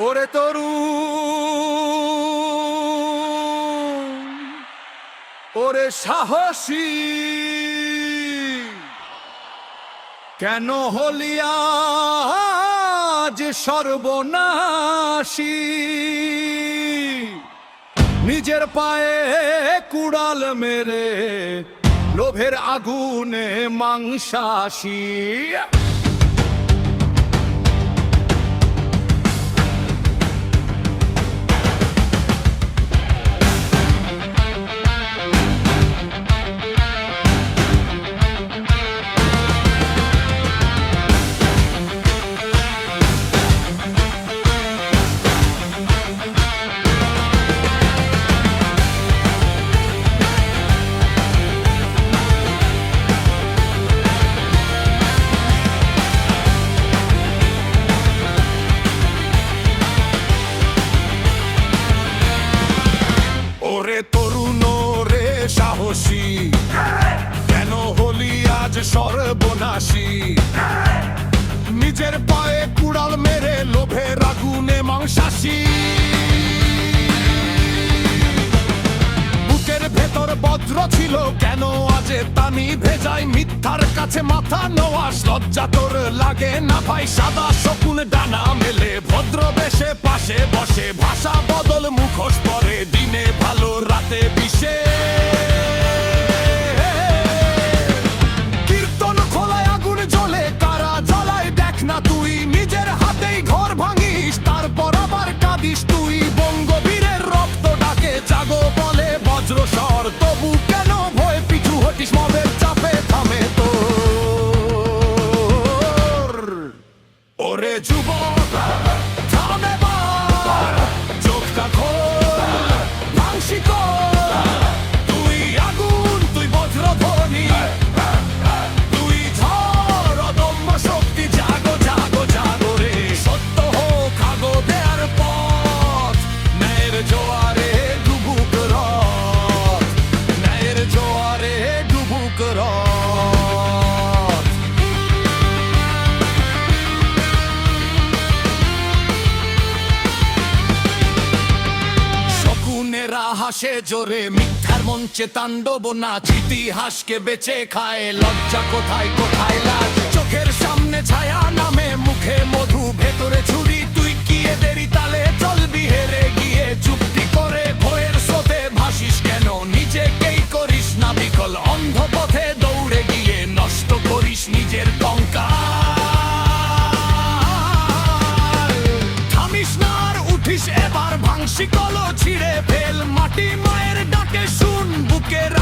ওরে তরু, ওরে সাহসী, কেন হলি আজ সর্বনাশী? নিজের পায়ে কুড়াল মেরে লোভের আগুনে মাংসাশী। ওরে তরুণ, রে সাহসী, কেন হলি আজ সর্বনাশী? নিজের পায়ে কুড়াল মেরে লোভের আগুনে মাংসাশী। বুকের ভেতর বজ্র ছিল, কেন আজ তানি ভেজায়? মিথ্যার কাছে মাথা নোয়াস, লজ্জা তোর লাগে না ভাই? সাদা শকুন ডানা মেলে ভদ্র বেশে পাশে বসে, ভাষা বদল মুখোশ পরে, দিনে ভালো রাতে বিষে। কীর্তন খোলায় আগুন জ্বলে, কারা জ্বলায় দেখ না তুই? নিজের হাতেই ঘর ভাঙিস, তারপর আবার কাঁদিস তুই। বঙ্গবীরের রক্ত ডাকে জাগো বলে বজ্র স্বর, তবু কেন ভয় পিছু হটিস? মদের চাপে থামে তোর। ওরে যুবক, থাম এবার, চোখটা খোল, ভাঙসি কর। তুই আগুন, তুই বজ্রধ্বনি, তুই ঝড়, অদম্য শক্তি। জাগো জাগো জাগো রে, সত্য হোক আগো দেয়ার পথ। ন্যায়ের জোয়ারে ডুবুক রথ, ন্যায়ের জোয়ারে ডুবুক রথ। শকুনেরা হাসে জোরে, মিথ্যার মঞ্চে তাণ্ডব নাচ। ইতিহাসকে বেঁচে খায়, লজ্জা কোথায় কোথায় লাজ? চোখের সামনে ছায়া নামে, মুখে মধু, ভেতরে ছুরি। তুই কি এদেরই তালে চলবি হেরে গিয়ে? চুক্তি করে ভয়ের স্রোতে ভাসিস কেন? নিজেকেই করিস না বিকল, অন্ধ পথে দৌড়ে গিয়ে নষ্ট করিস নিজের কঙ্কাল। থামিস না আর উঠিস এবার, ভাঙসি কল ছিঁড়ে ফেল। মাটি মায়ের ডাকে শুন, বুকের